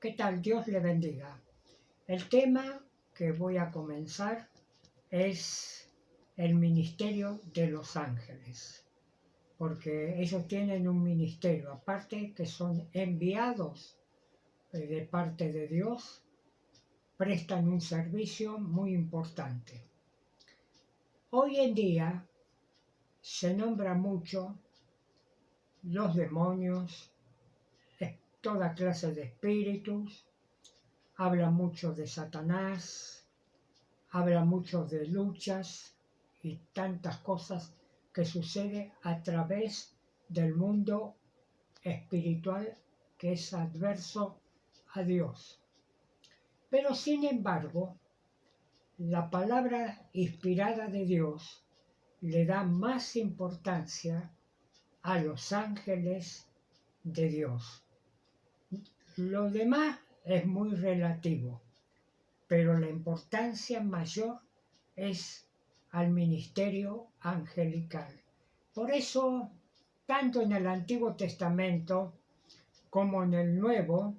¿Qué tal? Dios le bendiga. El tema que voy a comenzar es el ministerio de los ángeles, porque ellos tienen un ministerio, aparte que son enviados de parte de Dios, prestan un servicio muy importante. Hoy en día se nombra mucho los demonios, toda clase de espíritus, habla mucho de Satanás, habla mucho de luchas y tantas cosas que suceden a través del mundo espiritual que es adverso a Dios. Pero sin embargo, la palabra inspirada de Dios le da más importancia a los ángeles de Dios. Lo demás es muy relativo, pero la importancia mayor es al ministerio angelical. Por eso, tanto en el Antiguo Testamento como en el Nuevo,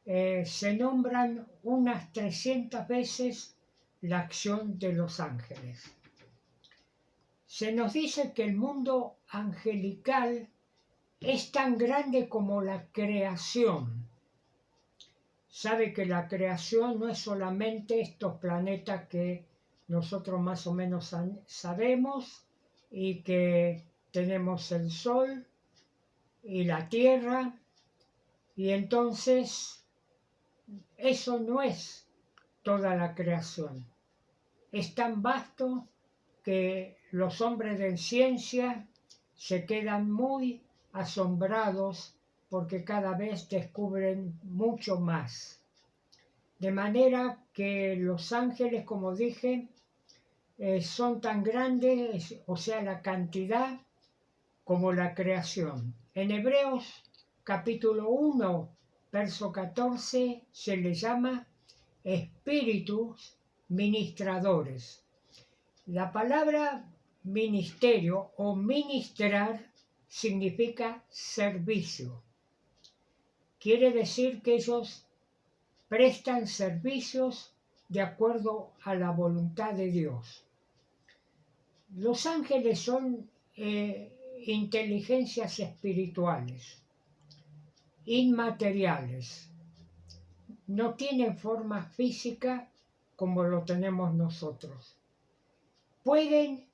se nombran unas 300 veces la acción de los ángeles. Se nos dice que el mundo angelical es tan grande como la creación. Sabe que la creación no es solamente estos planetas que nosotros más o menos sabemos y que tenemos el Sol y la Tierra, y entonces eso no es toda la creación. Es tan vasto que los hombres de ciencia se quedan muy asombrados porque cada vez descubren mucho más. De manera que los ángeles, como dije, son tan grandes, o sea, la cantidad como la creación. En Hebreos capítulo 1, verso 14, se les llama espíritus ministradores. La palabra ministerio o ministrar significa servicio. Quiere decir que ellos prestan servicios de acuerdo a la voluntad de Dios. Los ángeles son inteligencias espirituales, inmateriales. No tienen forma física como lo tenemos nosotros. Pueden,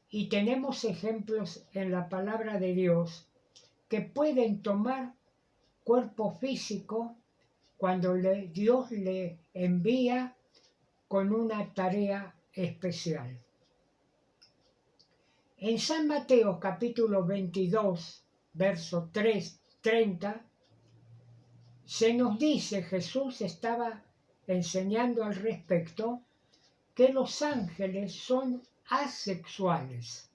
y tenemos ejemplos en la palabra de Dios, que pueden tomar cuerpo físico cuando Dios le envía con una tarea especial. En San Mateo capítulo 22, verso 30, se nos dice, Jesús estaba enseñando al respecto, que los ángeles son asexuales.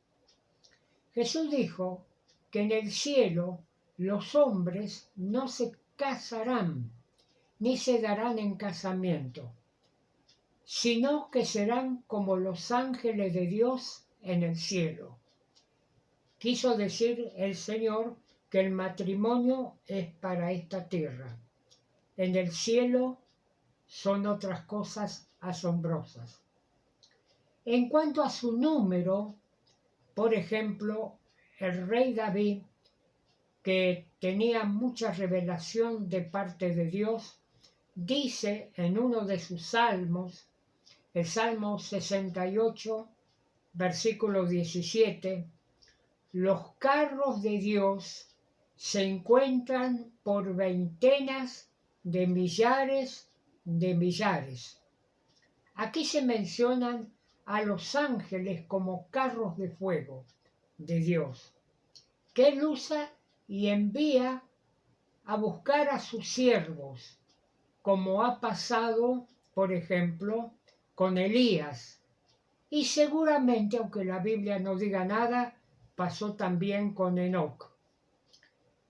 Jesús dijo que en el cielo los hombres no se casarán ni se darán en casamiento, sino que serán como los ángeles de Dios en el cielo. Quiso decir el Señor que el matrimonio es para esta tierra. En el cielo son otras cosas asombrosas. En cuanto a su número, por ejemplo, el rey David, que tenía mucha revelación de parte de Dios, dice en uno de sus salmos, el Salmo 68, versículo 17, los carros de Dios se encuentran por veintenas de millares de millares. Aquí se mencionan a los ángeles como carros de fuego de Dios, que Él usa y envía a buscar a sus siervos, como ha pasado, por ejemplo, con Elías. Y seguramente, aunque la Biblia no diga nada, pasó también con Enoc.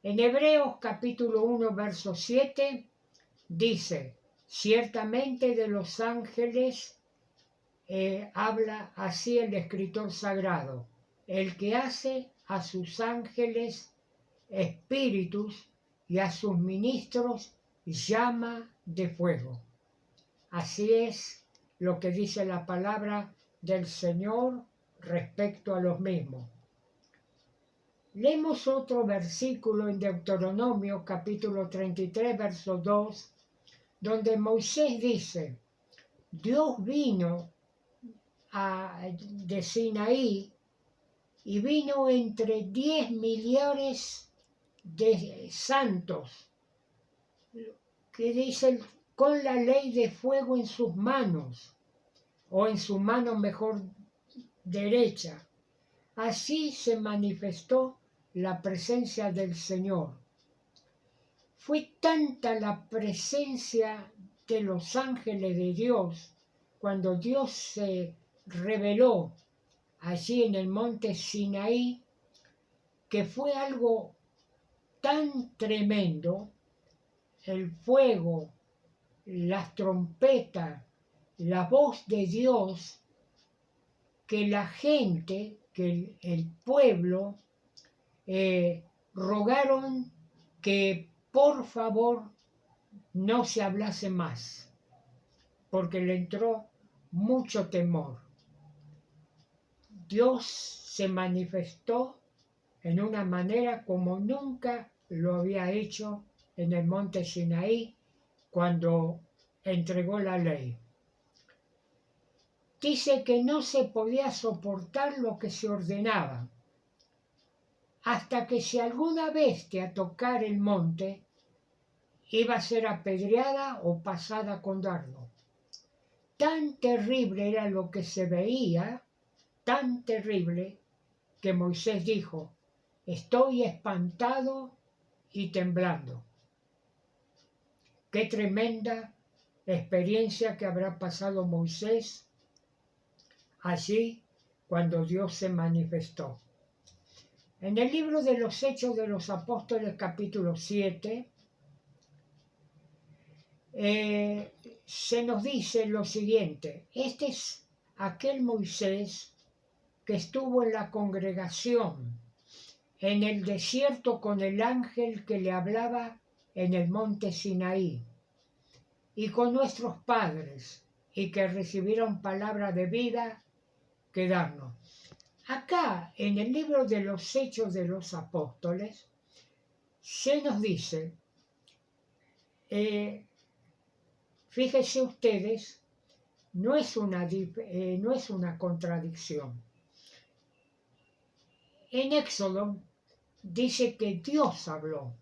En Hebreos capítulo 1, verso 7, dice, ciertamente de los ángeles habla así el escritor sagrado, el que hace a sus ángeles espíritus y a sus ministros llama de fuego. Así es lo que dice la palabra del Señor respecto a los mismos. Leemos otro versículo en Deuteronomio capítulo 33, verso 2, donde Moisés dice: Dios vino de Sinaí y vino entre 10 millares de santos, que dicen con la ley de fuego en sus manos, o en su mano mejor derecha. Así se manifestó la presencia del Señor. Fue tanta la presencia de los ángeles de Dios cuando Dios se reveló allí en el monte Sinaí, que fue algo tan tremendo, el fuego, las trompetas, la voz de Dios, que la gente, que el pueblo, rogaron que por favor no se hablase más, porque le entró mucho temor. Dios se manifestó en una manera como nunca lo había hecho en el monte Sinaí cuando entregó la ley. Dice que no se podía soportar lo que se ordenaba, hasta que si alguna bestia tocara el monte, iba a ser apedreada o pasada con dardo. Tan terrible era lo que se veía, tan terrible, que Moisés dijo: estoy espantado y temblando. Qué tremenda experiencia que habrá pasado Moisés allí cuando Dios se manifestó. En el libro de los Hechos de los Apóstoles, capítulo 7, se nos dice lo siguiente: este es aquel Moisés que estuvo en la congregación en el desierto con el ángel que le hablaba en el monte Sinaí, y con nuestros padres, y que recibieron palabra de vida que darnos. Acá, en el libro de los Hechos de los Apóstoles, se nos dice, fíjense ustedes, no es una contradicción. En Éxodo dice que Dios habló,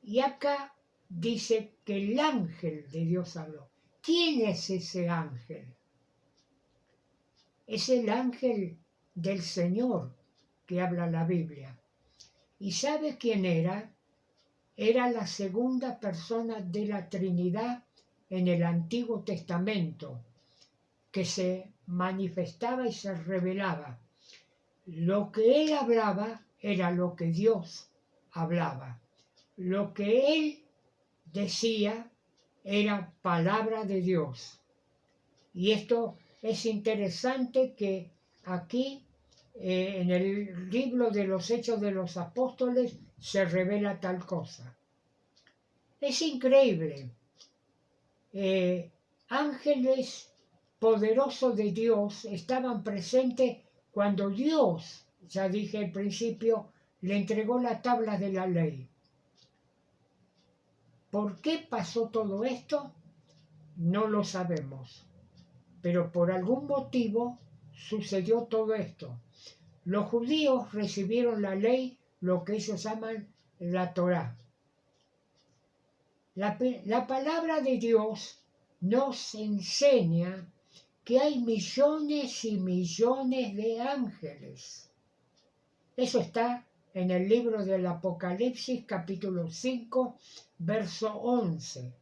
y acá dice que el ángel de Dios habló. ¿Quién es ese ángel? Es el ángel del Señor que habla la Biblia. ¿Y sabe quién era? Era la segunda persona de la Trinidad en el Antiguo Testamento, que se manifestaba y se revelaba. Lo que él hablaba era lo que Dios hablaba. Lo que él decía era palabra de Dios. Y esto es interesante, que aquí en el libro de los Hechos de los Apóstoles se revela tal cosa. Es increíble. Ángeles poderosos de Dios estaban presentes cuando Dios, ya dije al principio, le entregó la tabla de la ley. ¿Por qué pasó todo esto? No lo sabemos, pero por algún motivo sucedió todo esto. Los judíos recibieron la ley, lo que ellos llaman la Torá. La palabra de Dios nos enseña que hay millones y millones de ángeles. Eso está en el libro del Apocalipsis, capítulo 5, verso 11.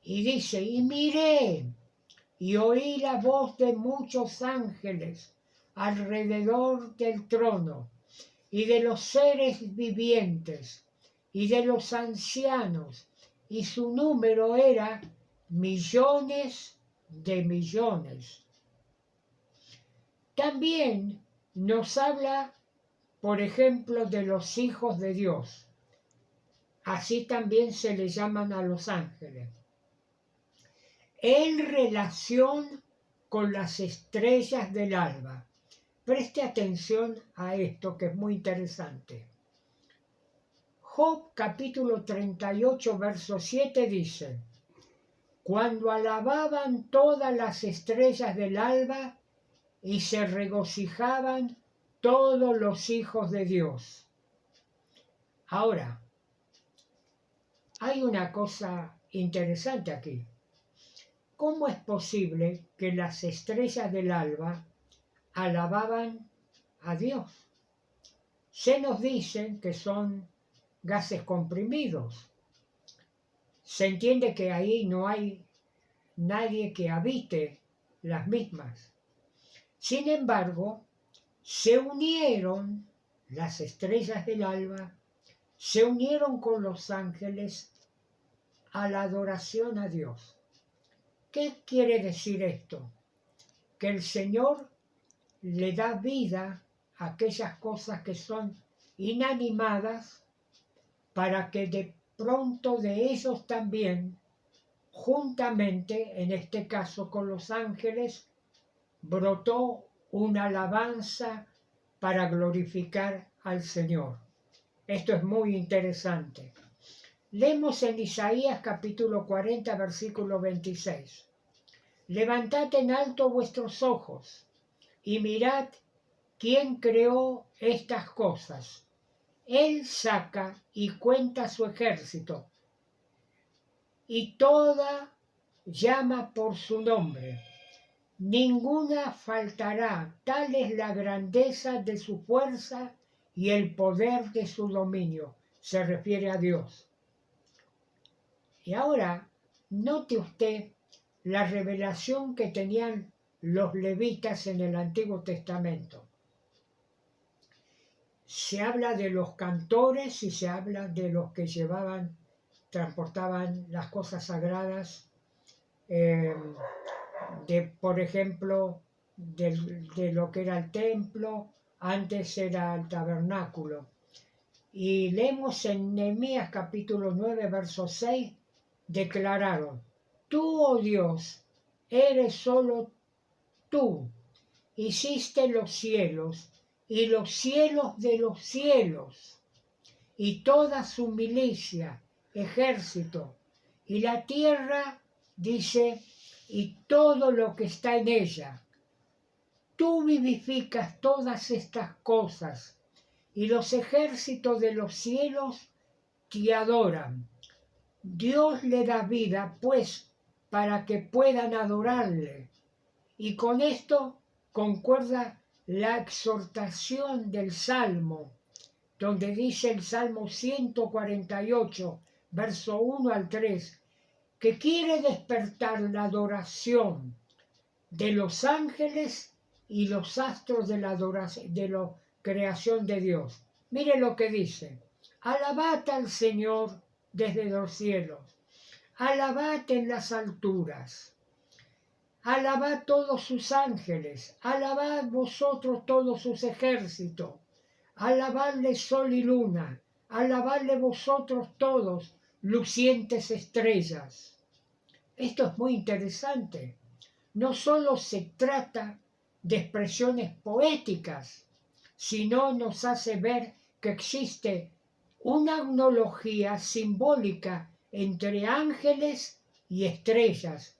Y dice: y miré y oí la voz de muchos ángeles alrededor del trono, y de los seres vivientes, y de los ancianos, y su número era millones de millones. También nos habla, por ejemplo, de los hijos de Dios. así también se le llaman a los ángeles, en relación con las estrellas del alba. Preste atención a esto que es muy interesante. Job capítulo 38, verso 7 dice: cuando alababan todas las estrellas del alba y se regocijaban todos los hijos de Dios. Ahora, hay una cosa interesante aquí. ¿Cómo es posible que las estrellas del alba alababan a Dios? Se nos dicen que son gases comprimidos. Se entiende que ahí no hay nadie que habite las mismas. Sin embargo, se unieron las estrellas del alba, se unieron con los ángeles a la adoración a Dios. ¿Qué quiere decir esto? Que el Señor le da vida a aquellas cosas que son inanimadas para que de pronto de ellos también, juntamente, en este caso con los ángeles, brotó una alabanza para glorificar al Señor. Esto es muy interesante. Leemos en Isaías capítulo 40, versículo 26. Levantad en alto vuestros ojos y mirad quién creó estas cosas. Él saca y cuenta su ejército, y toda llama por su nombre. Ninguna faltará, tal es la grandeza de su fuerza y el poder de su dominio. Se refiere a Dios. Y ahora, note usted la revelación que tenían los levitas en el Antiguo Testamento. Se habla de los cantores y se habla de los que transportaban las cosas sagradas, por ejemplo, de lo que era el templo, antes era el tabernáculo. Y leemos en Nehemías capítulo 9, verso 6, declararon: tú, oh Dios, eres solo tú, hiciste los cielos y los cielos de los cielos, y toda su milicia, ejército, y la tierra, dice, y todo lo que está en ella. Tú vivificas todas estas cosas, y los ejércitos de los cielos te adoran. Dios le da vida, pues, para que puedan adorarle. Y con esto concuerda la exhortación del Salmo, donde dice el Salmo 148, verso 1 al 3, que quiere despertar la adoración de los ángeles y los astros de la creación de Dios. Mire lo que dice: alabad al Señor desde los cielos, alabad en las alturas, alabad todos sus ángeles, alabad vosotros todos sus ejércitos, alabadle sol y luna, alabadle vosotros todos lucientes estrellas. Esto es muy interesante. No solo se trata de expresiones poéticas, sino nos hace ver que existe una analogía simbólica entre ángeles y estrellas,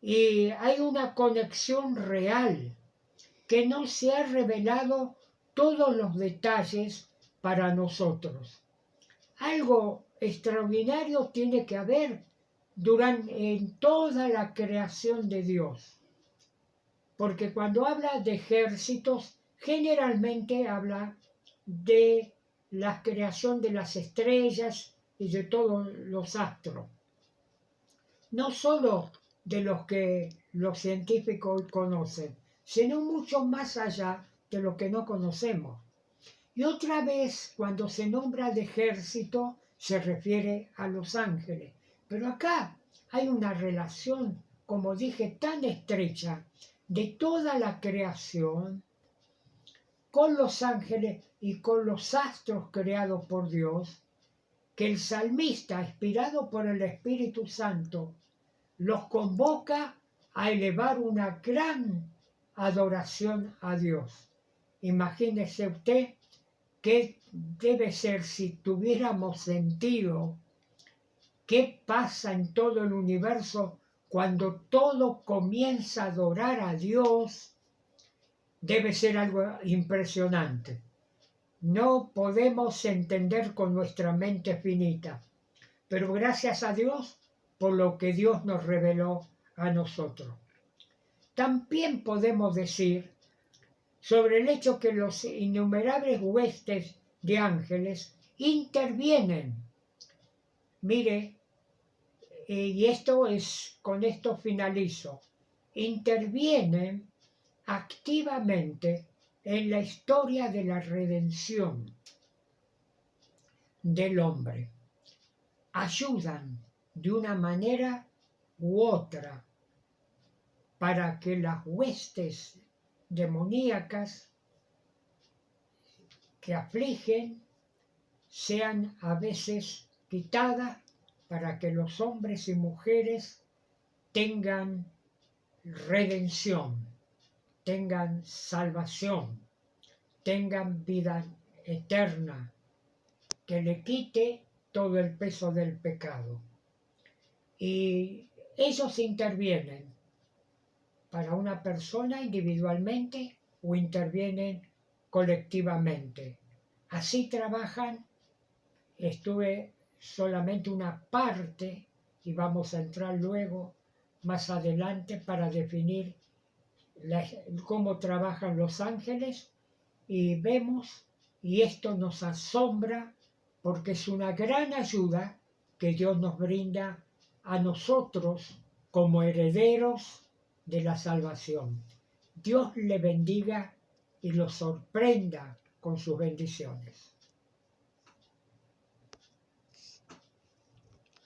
y hay una conexión real que no se ha revelado todos los detalles para nosotros. Algo extraordinario tiene que haber en toda la creación de Dios, porque cuando habla de ejércitos, generalmente habla de la creación de las estrellas y de todos los astros, no solo de los que los científicos conocen, sino mucho más allá de lo que no conocemos. Y otra vez, cuando se nombra de ejército, se refiere a los ángeles. Pero acá hay una relación, como dije, tan estrecha de toda la creación con los ángeles y con los astros creados por Dios, que el salmista, inspirado por el Espíritu Santo, los convoca a elevar una gran adoración a Dios. Imagínese usted qué debe ser si tuviéramos sentido qué pasa en todo el universo cuando todo comienza a adorar a Dios. Debe ser algo impresionante. No podemos entender con nuestra mente finita, pero gracias a Dios por lo que Dios nos reveló a nosotros. También podemos decir sobre el hecho que los innumerables huestes de ángeles intervienen. Mire, y con esto finalizo, intervienen activamente en la historia de la redención del hombre. Ayudan de una manera u otra para que las huestes demoníacas que afligen sean a veces quitadas para que los hombres y mujeres tengan redención, tengan salvación, tengan vida eterna, que le quite todo el peso del pecado. Y ellos intervienen para una persona individualmente o intervienen colectivamente. Así trabajan. Estuve solamente una parte y vamos a entrar luego más adelante para definir cómo trabajan los ángeles, y vemos, y esto nos asombra porque es una gran ayuda que Dios nos brinda a nosotros como herederos de la salvación. Dios le bendiga y lo sorprenda con sus bendiciones.